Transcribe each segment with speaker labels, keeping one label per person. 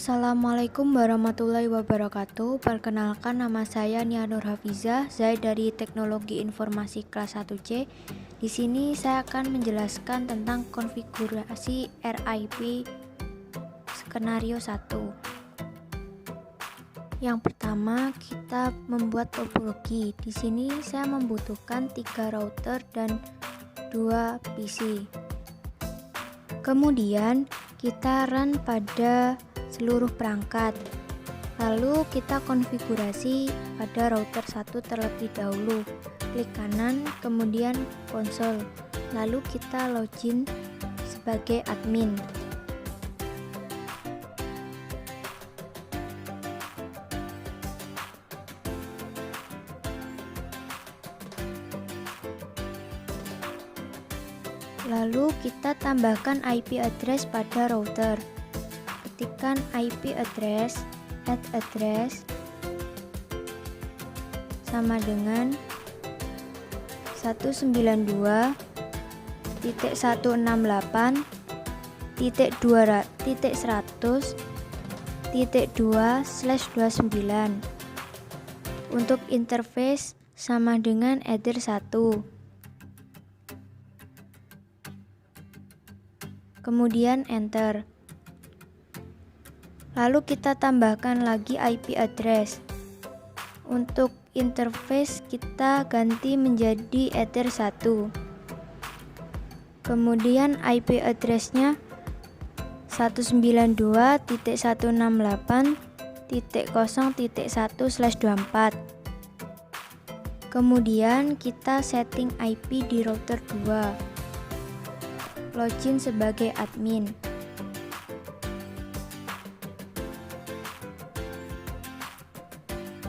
Speaker 1: Assalamualaikum warahmatullahi wabarakatuh. Perkenalkan, nama saya Nia Nur Hafizah, saya dari Teknologi Informasi kelas 1C. Di sini saya akan menjelaskan tentang konfigurasi RIP skenario 1. Yang pertama, kita membuat topologi. Di sini saya membutuhkan 3 router dan 2 PC. Kemudian kita run pada seluruh perangkat. Lalu kita konfigurasi pada router 1 terlebih dahulu. Klik kanan, kemudian konsol. Lalu kita login sebagai admin. Lalu kita tambahkan IP address pada router. Ketikkan IP address, add address sama dengan 192.168.200.2/29. Untuk interface sama dengan header 1. Kemudian enter. Lalu kita tambahkan lagi IP address. Untuk interface kita ganti menjadi header 1. Kemudian IP address-nya 192.168.0.1/24. Kemudian kita setting IP di router 2. Login sebagai admin.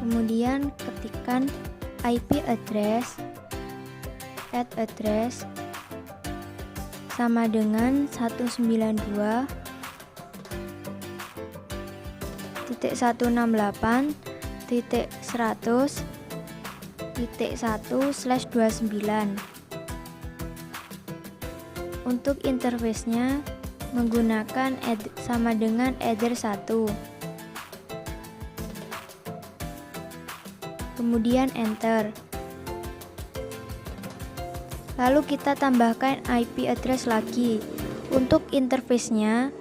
Speaker 1: Kemudian ketikkan IP address, add address sama dengan 192.168.100.1/29. Untuk interface-nya menggunakan sama dengan header 1. Kemudian enter. Lalu kita tambahkan IP address lagi. Untuk interface-nya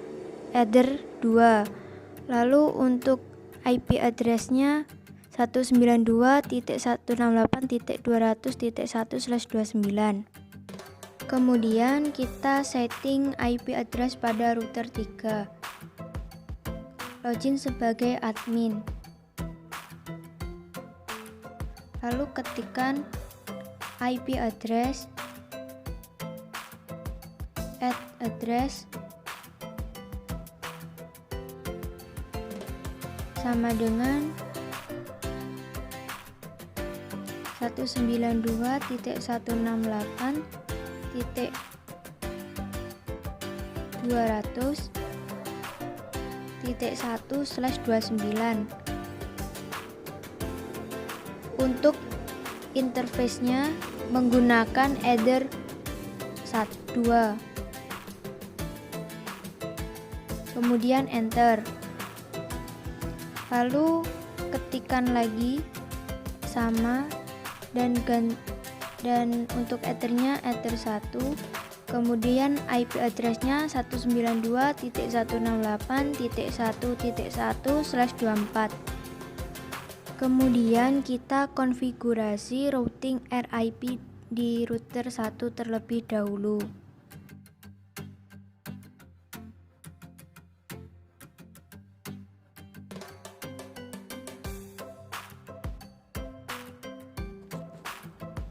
Speaker 1: header 2. Lalu untuk IP address-nya 192.168.200.1/29. Kemudian kita setting IP address pada router 3. Login sebagai admin. Lalu ketikkan IP address, add address sama dengan 192.168.200.1/29. Untuk interface-nya menggunakan header 2. Kemudian enter. Lalu ketikkan lagi sama dan untuk ethernya ether 1. Kemudian IP address-nya 192.168.1.1/24. Kemudian kita konfigurasi routing RIP di router 1 terlebih dahulu.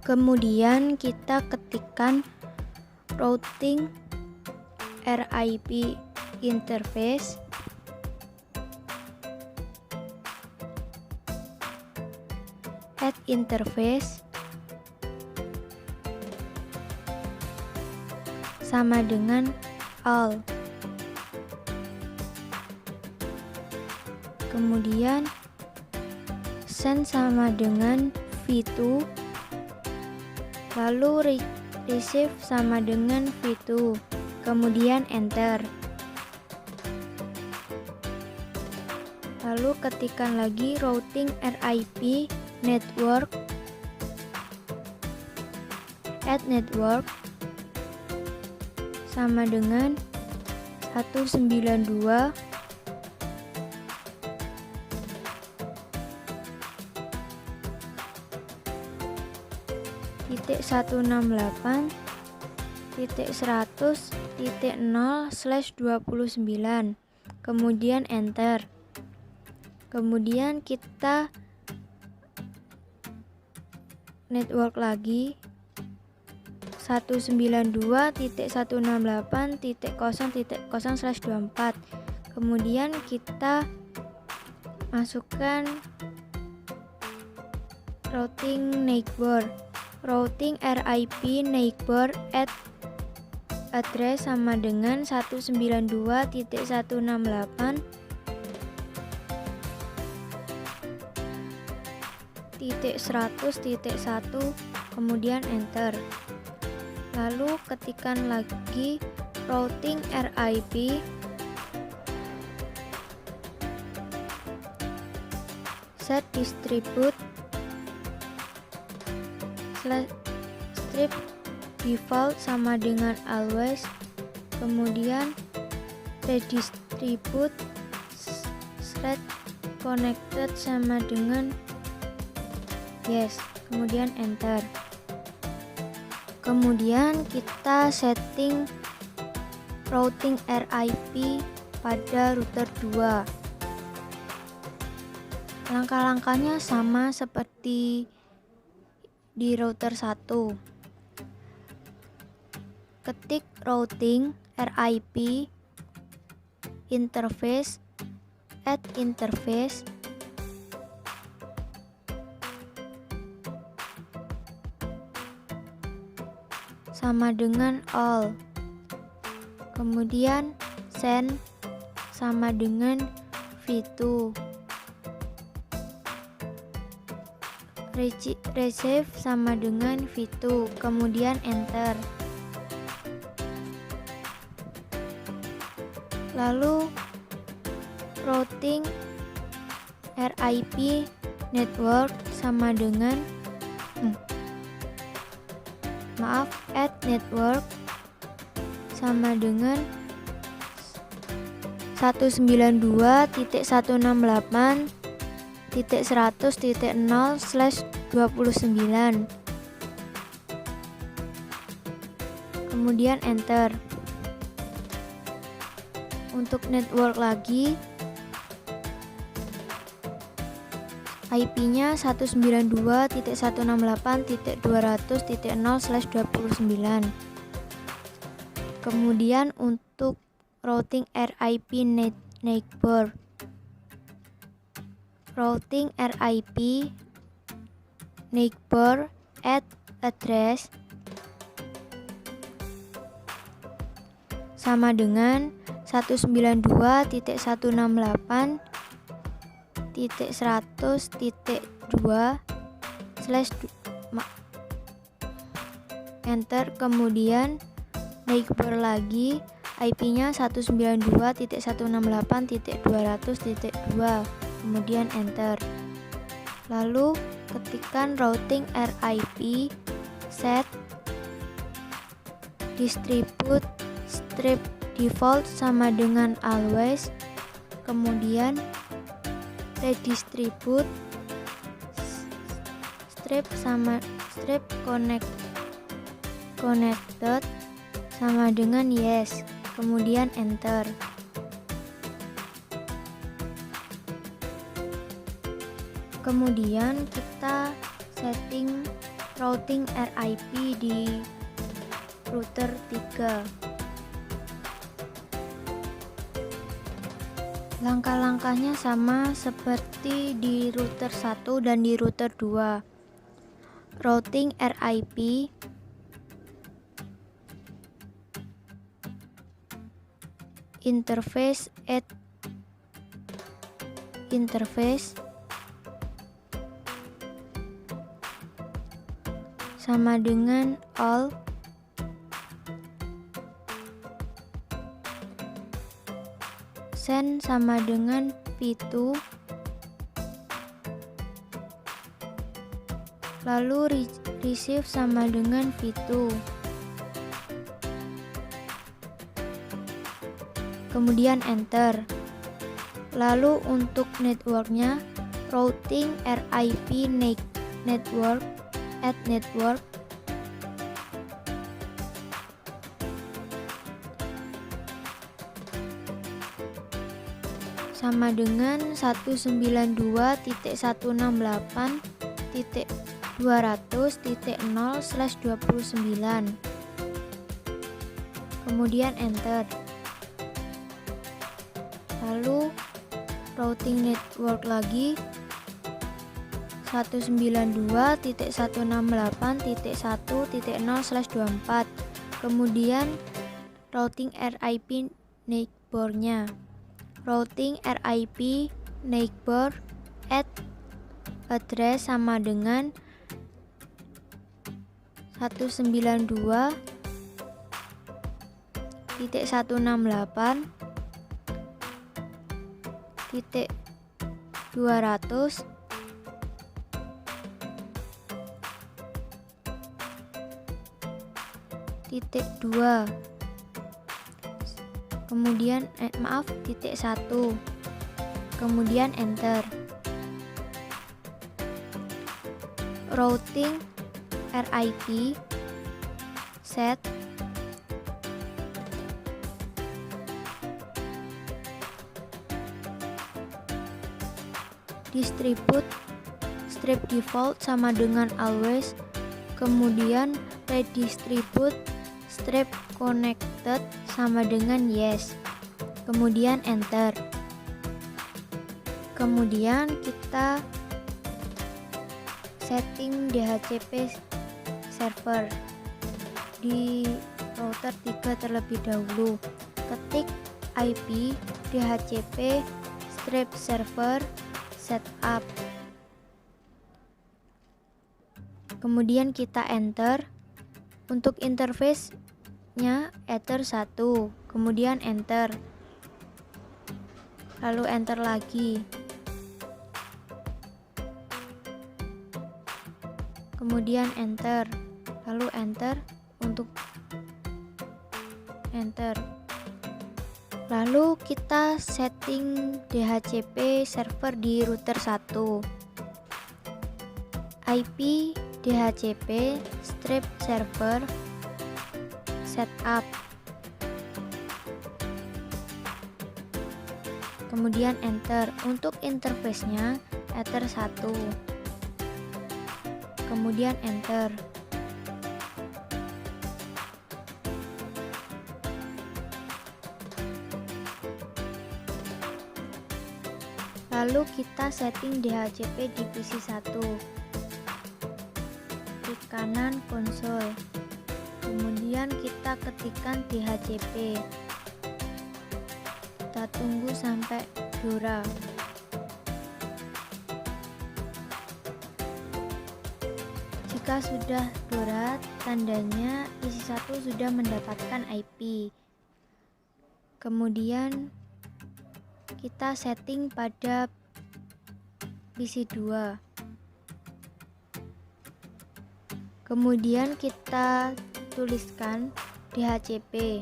Speaker 1: Kemudian kita ketikkan routing RIP interface add interface sama dengan all. Kemudian send sama dengan v2. Lalu receive sama dengan v2. Kemudian enter. Lalu ketikkan lagi routing RIP network, add network sama dengan 192.168.100/29, kemudian enter. Kemudian kita network lagi 192.168.0.0/24. Kemudian kita masukkan routing neighbor, routing RIP neighbor address sama dengan 192.168.100.1, kemudian enter. Lalu ketikkan lagi routing RIP set distribute strip default sama dengan always, kemudian redistribute thread connected sama dengan yes, kemudian enter. Kemudian kita setting routing RIP pada router 2. Langkah-langkahnya sama seperti di router 1. Ketik routing RIP interface, add interface, sama dengan all, kemudian send sama dengan v2, receive sama dengan v2, kemudian enter. Lalu routing RIP network sama dengan add network sama dengan 192.168.100.0/29, kemudian enter. Untuk network lagi IP-nya 192.168.200.0/29. Kemudian untuk routing RIP neighbor, routing RIP neighbor address sama dengan 192.168.100.2 enter. Kemudian neighbor lagi IP-nya 192.168.200.2, kemudian enter. Lalu ketikkan routing RIP set distribute strip default sama dengan always, kemudian redistribute strip connected sama dengan yes, kemudian enter. Kemudian kita setting routing RIP di router 3. Langkah-langkahnya sama seperti di router 1 dan di router 2. Routing RIP interface add interface sama dengan all, send sama dengan v2, Lalu receive sama dengan v2. Kemudian enter. Lalu untuk networknya, routing RIP network add network. Sama dengan 192.168.200.0/29. Kemudian enter. Lalu routing network lagi 192.168.1.0/24. Kemudian routing RIP neighbornya, routing RIP neighbor add address sama dengan 192.168.200.2. Kemudian titik 1. Kemudian enter. Routing RIP set distribute strip default sama dengan always. Kemudian redistribute strip connected sama dengan yes. Kemudian enter. Kemudian kita setting DHCP server di router 3 terlebih dahulu. Ketik IP DHCP strip server setup. Kemudian kita enter. Untuk interface-nya Ether 1. Kemudian enter. Lalu enter lagi. Kemudian enter. Lalu enter untuk enter. Lalu kita setting DHCP server di router 1. IP DHCP strip server setup. Kemudian enter. Untuk interface-nya Ether 1. Kemudian enter. Lalu kita setting DHCP di PC 1. Klik kanan konsol. Kemudian kita ketikkan DHCP. Kita tunggu sampai Dora. Jika sudah Dora, tandanya PC 1 sudah mendapatkan IP. Kemudian kita setting pada PC 2. Kemudian kita tuliskan DHCP.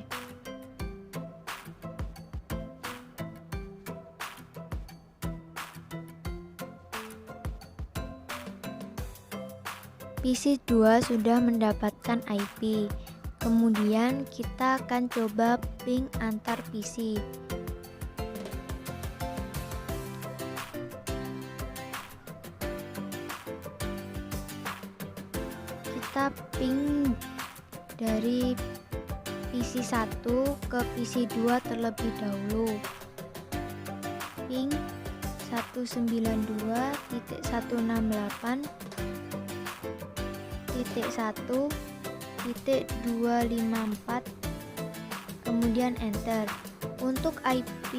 Speaker 1: PC 2 sudah mendapatkan IP. Kemudian kita akan coba ping antar PC. Kita ping dari PC 1 ke PC 2 terlebih dahulu. Ping 192.168.1.254, kemudian enter. Untuk IP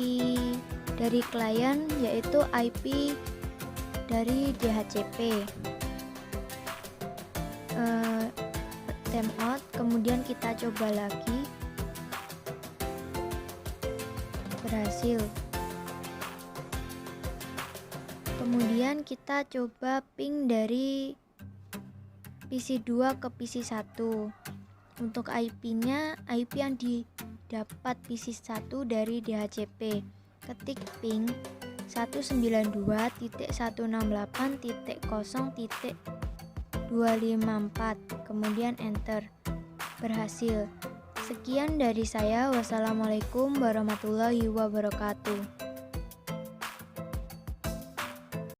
Speaker 1: dari klien yaitu IP dari DHCP. Timeout, kemudian kita coba lagi. Berhasil. Kemudian kita coba ping dari PC2 ke PC1. Untuk IP-nya, IP yang didapat PC1 dari DHCP. Ketik ping 192.168.0.254, kemudian enter. Berhasil. Sekian dari saya. Wassalamualaikum warahmatullahi wabarakatuh.